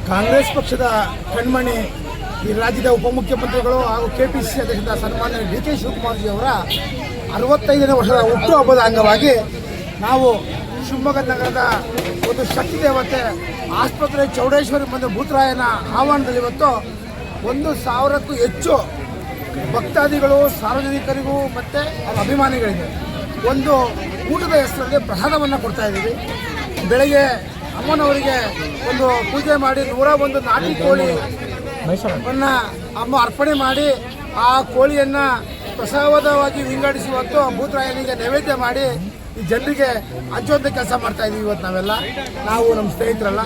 ಕಾಂಗ್ರೆಸ್ ಪಕ್ಷದ ಕಣ್ಮಣಿ ಈ ರಾಜ್ಯದ ಉಪಮುಖ್ಯಮಂತ್ರಿಗಳು ಹಾಗೂ ಕೆಪಿಸಿಸಿ ಅಧ್ಯಕ್ಷರಾದ ಸನ್ಮಾನ್ಯ ಡಿ ಕೆ ಶಿವಕುಮಾರ್ ಅವರ 65ನೇ ವರ್ಷದ ಹುಟ್ಟುಹಬ್ಬದ ಅಂಗವಾಗಿ ನಾವು ಶಿವಮೊಗ್ಗ ನಗರದ ಒಂದು ಶಕ್ತಿ ದೇವತೆ ಆಸ್ಪತ್ರೆ ಚೌಡೇಶ್ವರಿ ಮಂದಿರ ಭೂತರಾಯನ ಆಹ್ವಾನದಲ್ಲಿ ಇವತ್ತು 1,000ಕ್ಕೂ ಹೆಚ್ಚು ಭಕ್ತಾದಿಗಳು ಸಾರ್ವಜನಿಕರಿಗೂ ಮತ್ತು ಅವರ ಅಭಿಮಾನಿಗಳಿಗೆ ಒಂದು ಊಟದ ಹೆಸರಲ್ಲಿ ಪ್ರಸಾದವನ್ನು ಕೊಡ್ತಾ ಇದ್ದೀವಿ. ಬೆಳಗ್ಗೆ ಅಮ್ಮನವರಿಗೆ ಒಂದು ಪೂಜೆ ಮಾಡಿ 101 ನಾಟಿ ಕೋಳಿಯನ್ನು ಅಮ್ಮ ಅರ್ಪಣೆ ಮಾಡಿ ಆ ಕೋಳಿಯನ್ನು ಪ್ರಸಾದವಾಗಿ ವಿಂಗಡಿಸಿ ಇವತ್ತು ಭೂತರಾಯನಿಗೆ ನೈವೇದ್ಯ ಮಾಡಿ ಈ ಜನರಿಗೆ ಹಂಚುವಂಥ ಕೆಲಸ ಮಾಡ್ತಾ ಇದ್ದೀವಿ. ಇವತ್ತು ನಾವು ನಮ್ಮ ಸ್ನೇಹಿತರಲ್ಲ,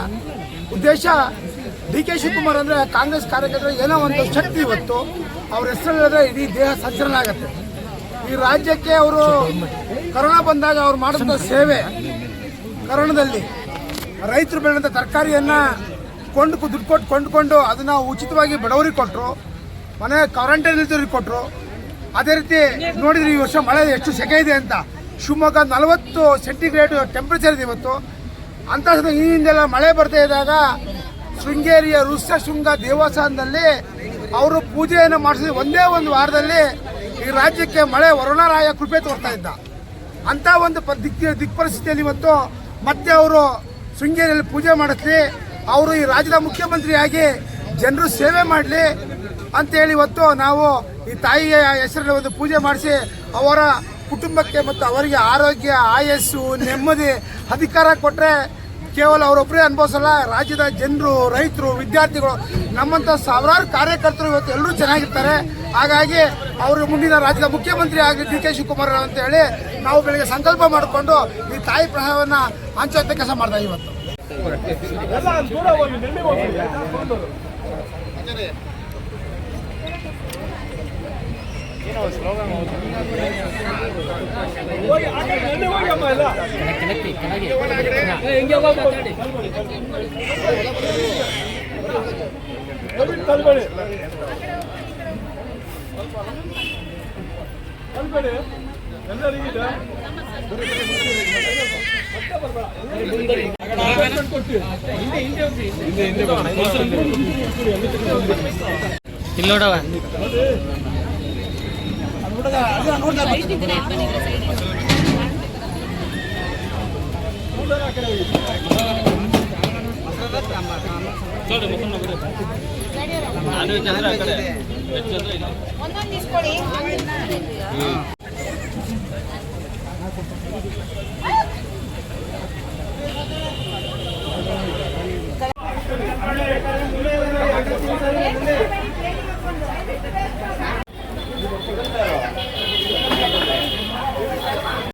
ಉದ್ದೇಶ ಡಿ ಕೆ ಶಿವಕುಮಾರ್ ಅಂದರೆ ಕಾಂಗ್ರೆಸ್ ಕಾರ್ಯಕರ್ತರು ಏನೋ ಒಂದು ಶಕ್ತಿ. ಇವತ್ತು ಅವ್ರ ಹೆಸರಲ್ಲಿದ್ರೆ ಇಡೀ ದೇಹ ಸಂಚಲನ ಆಗುತ್ತೆ. ಈ ರಾಜ್ಯಕ್ಕೆ ಅವರು ಕರೋನಾ ಬಂದಾಗ ಅವ್ರು ಮಾಡಿದಂಥ ಸೇವೆ, ಕರೋನಾದಲ್ಲಿ ರೈತರು ಬೆಳೆದಂಥ ತರಕಾರಿಯನ್ನು ದುಡ್ಡು ಕೊಟ್ಟು ಕೊಂಡುಕೊಂಡು ಅದನ್ನು ಉಚಿತವಾಗಿ ಬಡವರಿಗೆ ಕೊಟ್ಟರು, ಮನೆ ಕ್ವಾರಂಟೈನ್ ಇದ್ದವ್ರಿಗೆ ಕೊಟ್ಟರು. ಅದೇ ರೀತಿ ನೋಡಿದ್ರೆ ಈ ವರ್ಷ ಮಳೆ ಎಷ್ಟು ಸೆಕೆ ಇದೆ ಅಂತ. ಶಿವಮೊಗ್ಗ 40 ಸೆಂಟಿಗ್ರೇಡ್ ಟೆಂಪ್ರೇಚರ್ ಇದೆ ಇವತ್ತು. ಅಂಥ ಈ ಹಿಂದೆಲ್ಲ ಮಳೆ ಬರ್ತಾ ಇದ್ದಾಗ ಶೃಂಗೇರಿಯ ಋಷ್ಯಶೃಂಗ ದೇವಸ್ಥಾನದಲ್ಲಿ ಅವರು ಪೂಜೆಯನ್ನು ಮಾಡಿಸಿದ ಒಂದೇ ಒಂದು ವಾರದಲ್ಲಿ ಈ ರಾಜ್ಯಕ್ಕೆ ಮಳೆ ವರುಣರಾಯ ಕೃಪೆ ತೋರ್ತಾ ಇದ್ದ. ಅಂಥ ಒಂದು ದಿಕ್ ಪರಿಸ್ಥಿತಿಯಲ್ಲಿ ಇವತ್ತು ಮತ್ತೆ ಅವರು ಶೃಂಗೇರಿಯಲ್ಲಿ ಪೂಜೆ ಮಾಡಿಸ್ಲಿ, ಅವರು ಈ ರಾಜ್ಯದ ಮುಖ್ಯಮಂತ್ರಿಯಾಗಿ ಜನರು ಸೇವೆ ಮಾಡಲಿ ಅಂತೇಳಿ ಇವತ್ತು ನಾವು ಈ ತಾಯಿಯ ಹೆಸರಲ್ಲಿ ಒಂದು ಪೂಜೆ ಮಾಡಿಸಿ ಅವರ ಕುಟುಂಬಕ್ಕೆ ಮತ್ತು ಅವರಿಗೆ ಆರೋಗ್ಯ, ಆಯಸ್ಸು, ನೆಮ್ಮದಿ, ಅಧಿಕಾರ ಕೊಟ್ಟರೆ ಕೇವಲ ಅವರೊಬ್ಬರೇ ಅನುಭವಿಸಲ್ಲ, ರಾಜ್ಯದ ಜನರು, ರೈತರು, ವಿದ್ಯಾರ್ಥಿಗಳು, ನಮ್ಮಂಥ ಸಾವಿರಾರು ಕಾರ್ಯಕರ್ತರು ಇವತ್ತು ಎಲ್ಲರೂ ಚೆನ್ನಾಗಿರ್ತಾರೆ. ಹಾಗಾಗಿ ಅವರು ಮುಂದಿನ ರಾಜ್ಯದ ಮುಖ್ಯಮಂತ್ರಿ ಆಗಲಿ ಡಿ ಕೆ ಶಿವಕುಮಾರ್ ಅಂತ ಹೇಳಿ ನಾವು ಬೆಳಗ್ಗೆ ಸಂಕಲ್ಪ ಮಾಡಿಕೊಂಡು ಈ ತಾಯಿ ಪ್ರಸಾದವನ್ನು ಹಂಚುವಂಥ ಕೆಲಸ ಮಾಡ್ತಾ ಇವತ್ತು. ಇಲ್ಲೋಡವ ಒಂದೊಂದು ಇಸ್ಕೊಳ್ಳಿ.